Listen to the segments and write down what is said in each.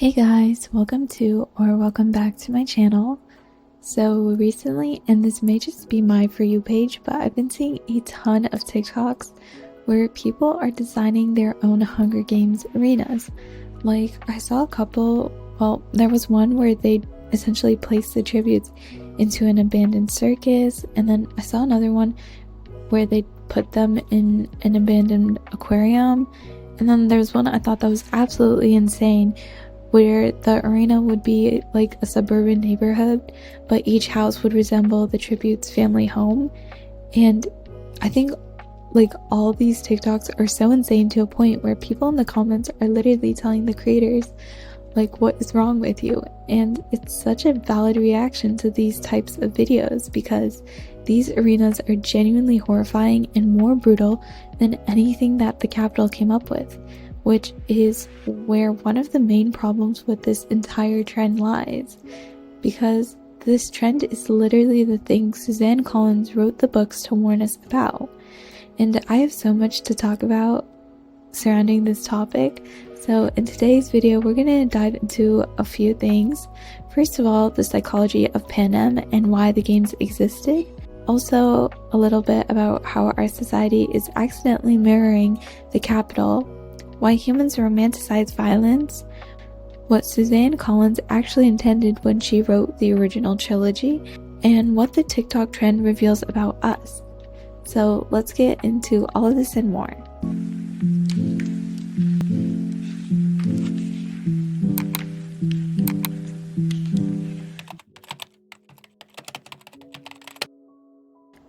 Hey guys, welcome back to my channel. So recently, and this may just be my For You page, but I've been seeing a ton of TikToks where people are designing their own Hunger Games arenas. Like, I saw a couple, there was one where they essentially placed the tributes into an abandoned circus, and then I saw another one where they put them in an abandoned aquarium, and then there's one I thought that was absolutely insane where the arena would be like a suburban neighborhood, but each house would resemble the tribute's family home. And I think like all these TikToks are so insane to a point where people in the comments are literally telling the creators like, what is wrong with you? And it's such a valid reaction to these types of videos because these arenas are genuinely horrifying and more brutal than anything that the Capitol came up with, which is where one of the main problems with this entire trend lies, because this trend is literally the thing Suzanne Collins wrote the books to warn us about. And I have so much to talk about surrounding this topic, so in today's video we're going to dive into a few things. First of all, the psychology of Panem and why the games existed. Also, a little bit about how our society is accidentally mirroring the Capitol, why humans romanticize violence, what Suzanne Collins actually intended when she wrote the original trilogy, and what the TikTok trend reveals about us. So let's get into all of this and more.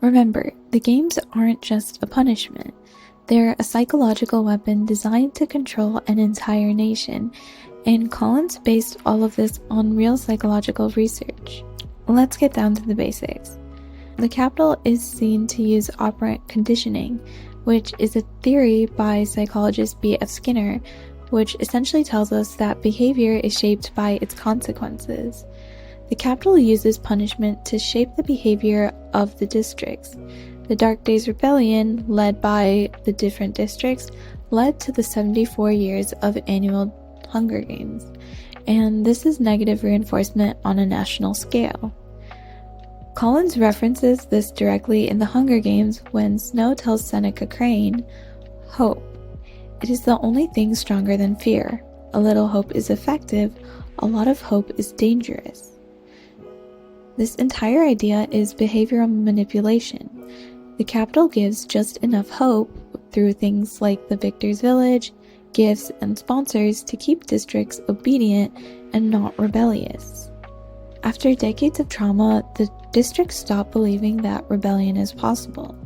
Remember, the games aren't just a punishment. They're a psychological weapon designed to control an entire nation, and Collins based all of this on real psychological research. Let's get down to the basics. The Capitol is seen to use operant conditioning, which is a theory by psychologist B.F. Skinner, which essentially tells us that behavior is shaped by its consequences. The Capitol uses punishment to shape the behavior of the districts. The Dark Days Rebellion, led by the different districts, led to the 74 years of annual Hunger Games, and this is negative reinforcement on a national scale. Collins references this directly in the Hunger Games when Snow tells Seneca Crane, "Hope. It is the only thing stronger than fear. A little hope is effective, a lot of hope is dangerous." This entire idea is behavioral manipulation. The Capitol gives just enough hope through things like the Victor's Village, gifts, and sponsors to keep districts obedient and not rebellious. After decades of trauma, the districts stop believing that rebellion is possible.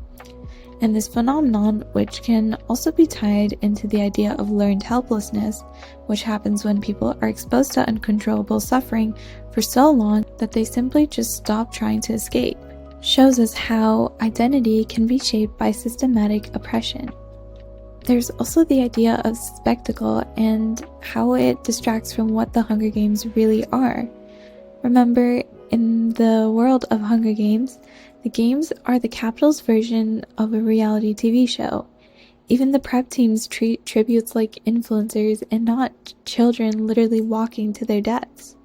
And this phenomenon, which can also be tied into the idea of learned helplessness, which happens when people are exposed to uncontrollable suffering for so long that they simply just stop trying to escape, shows us how identity can be shaped by systematic oppression. There's also the idea of spectacle and how it distracts from what the Hunger Games really are. Remember, in the world of Hunger Games, the games are the Capitol's version of a reality TV show. Even the prep teams treat tributes like influencers and not children literally walking to their deaths.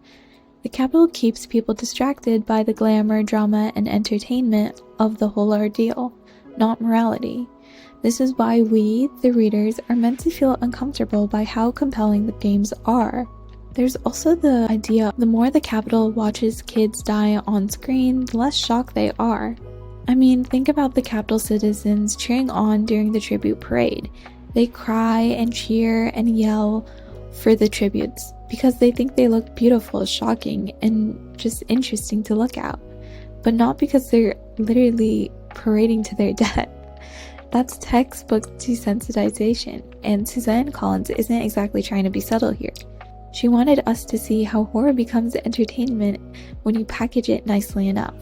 The Capitol keeps people distracted by the glamour, drama, and entertainment of the whole ordeal, not morality. This is why we, the readers, are meant to feel uncomfortable by how compelling the games are. There's also the idea the more the Capitol watches kids die on screen, the less shocked they are. I mean, think about the Capitol citizens cheering on during the tribute parade. They cry and cheer and yell for the tributes because they think they look beautiful, shocking, and just interesting to look at, but not because they're literally parading to their death. That's textbook desensitization, and Suzanne Collins isn't exactly trying to be subtle here. She wanted us to see how horror becomes entertainment when you package it nicely enough.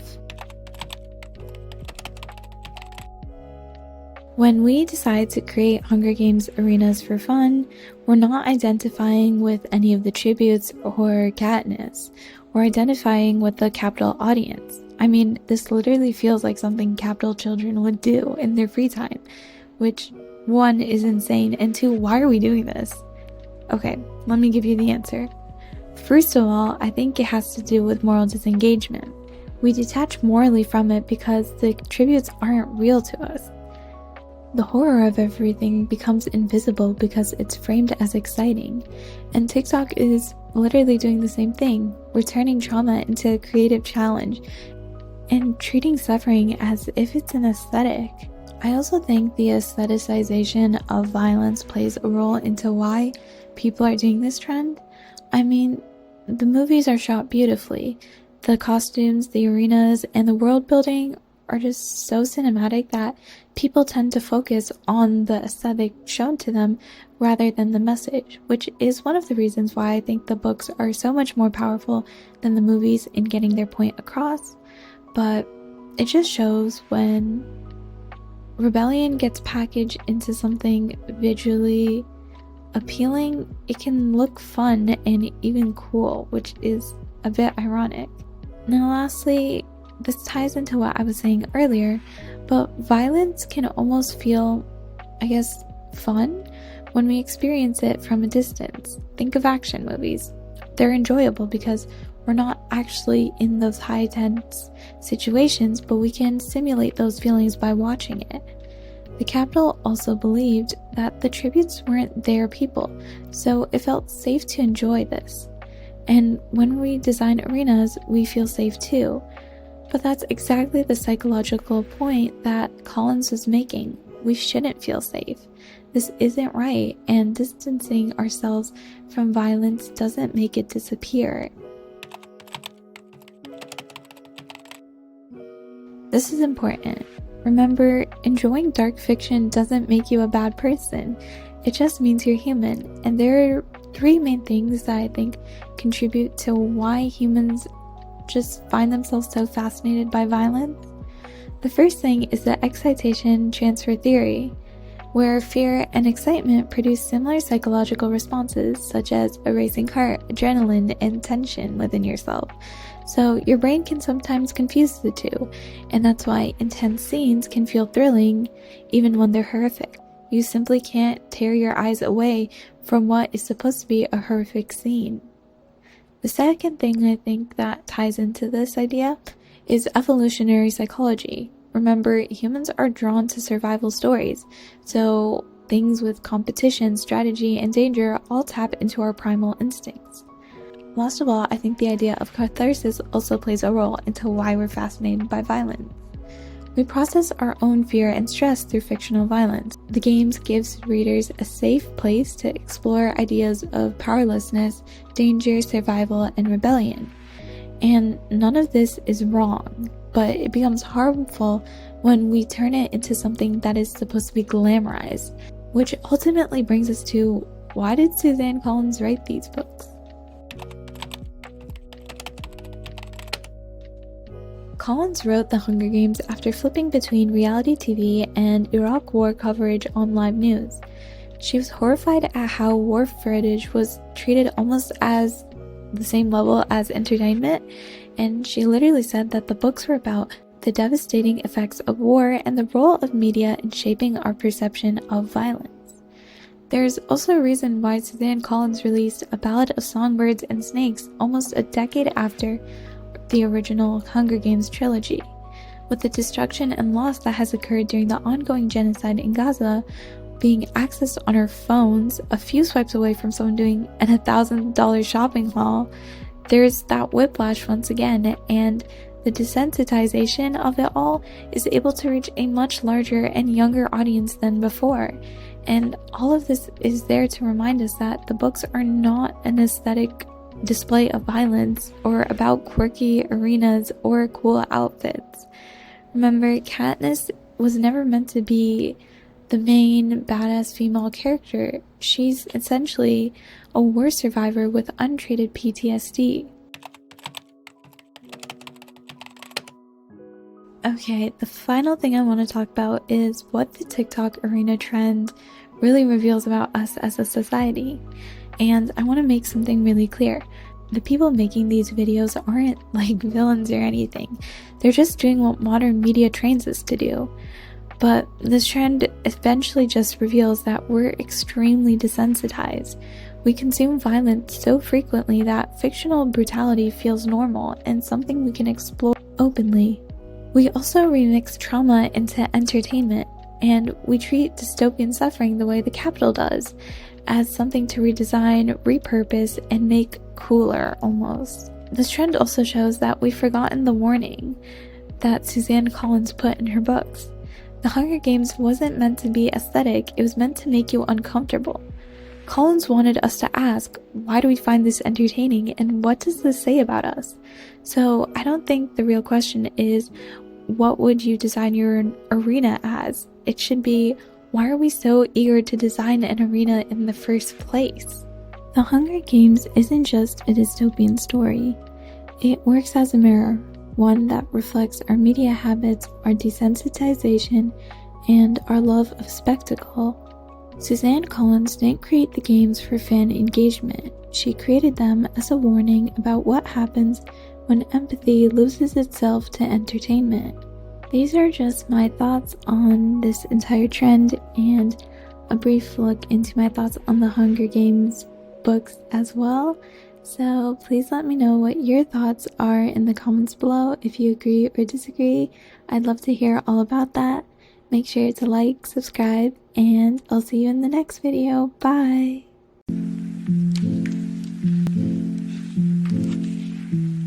When we decide to create Hunger Games arenas for fun, we're not identifying with any of the tributes or Katniss, or identifying with the Capitol audience. I mean, this literally feels like something Capitol children would do in their free time, which, one, is insane, and two, why are we doing this? Okay, let me give you the answer. First of all, I think it has to do with moral disengagement. We detach morally from it because the tributes aren't real to us. The horror of everything becomes invisible because it's framed as exciting, and TikTok is literally doing the same thing. We're turning trauma into a creative challenge and treating suffering as if it's an aesthetic. I also think the aestheticization of violence plays a role into why people are doing this trend. I mean, the movies are shot beautifully. The costumes, the arenas, and the world building are just so cinematic that people tend to focus on the aesthetic shown to them rather than the message, which is one of the reasons why I think the books are so much more powerful than the movies in getting their point across. But it just shows when rebellion gets packaged into something visually appealing, it can look fun and even cool, which is a bit ironic. Now lastly, this ties into what I was saying earlier, but violence can almost feel, I guess, fun when we experience it from a distance. Think of action movies. They're enjoyable because we're not actually in those high tense situations, but we can simulate those feelings by watching it. The Capitol also believed that the tributes weren't their people, so it felt safe to enjoy this. And when we design arenas, we feel safe too. But that's exactly the psychological point that Collins was making. We shouldn't feel safe. This isn't right, and distancing ourselves from violence doesn't make it disappear. This is important. Remember, enjoying dark fiction doesn't make you a bad person. It just means you're human. And there are 3 main things that I think contribute to why humans just find themselves so fascinated by violence. The first thing is the excitation transfer theory, where fear and excitement produce similar psychological responses, such as a racing heart, adrenaline, and tension within yourself. So your brain can sometimes confuse the two, and that's why intense scenes can feel thrilling even when they're horrific. You simply can't tear your eyes away from what is supposed to be a horrific scene. The second thing I think that ties into this idea is evolutionary psychology. Remember, humans are drawn to survival stories, so things with competition, strategy, and danger all tap into our primal instincts. Last of all, I think the idea of catharsis also plays a role into why we're fascinated by violence. We process our own fear and stress through fictional violence. The games gives readers a safe place to explore ideas of powerlessness, danger, survival, and rebellion. And none of this is wrong, but it becomes harmful when we turn it into something that is supposed to be glamorized, which ultimately brings us to, why did Suzanne Collins write these books? Collins wrote The Hunger Games after flipping between reality TV and Iraq War coverage on live news. She was horrified at how war footage was treated almost as the same level as entertainment, and she literally said that the books were about the devastating effects of war and the role of media in shaping our perception of violence. There's also a reason why Suzanne Collins released A Ballad of Songbirds and Snakes almost a decade after the original Hunger Games trilogy. With the destruction and loss that has occurred during the ongoing genocide in Gaza being accessed on our phones, a few swipes away from someone doing an $1,000 shopping haul, there's that whiplash once again, and the desensitization of it all is able to reach a much larger and younger audience than before. And all of this is there to remind us that the books are not an aesthetic display of violence or about quirky arenas or cool outfits. Remember, Katniss was never meant to be the main badass female character. She's essentially a war survivor with untreated PTSD. Okay, the final thing I want to talk about is what the TikTok arena trend really reveals about us as a society. And I want to make something really clear. The people making these videos aren't like villains or anything. They're just doing what modern media trains us to do. But this trend eventually just reveals that we're extremely desensitized. We consume violence so frequently that fictional brutality feels normal and something we can explore openly. We also remix trauma into entertainment, and we treat dystopian suffering the way The Capital does, as something to redesign, repurpose, and make cooler almost. This trend also shows that we've forgotten the warning that Suzanne Collins put in her books. The Hunger Games wasn't meant to be aesthetic, it was meant to make you uncomfortable. Collins wanted us to ask, why do we find this entertaining and what does this say about us? So I don't think the real question is, what would you design your arena as? It should be, why are we so eager to design an arena in the first place? The Hunger Games isn't just a dystopian story. It works as a mirror, one that reflects our media habits, our desensitization, and our love of spectacle. Suzanne Collins didn't create the games for fan engagement. She created them as a warning about what happens when empathy loses itself to entertainment. These are just my thoughts on this entire trend and a brief look into my thoughts on the Hunger Games books as well. So please let me know what your thoughts are in the comments below. If you agree or disagree, I'd love to hear all about that. Make sure to like, subscribe, and I'll see you in the next video. Bye!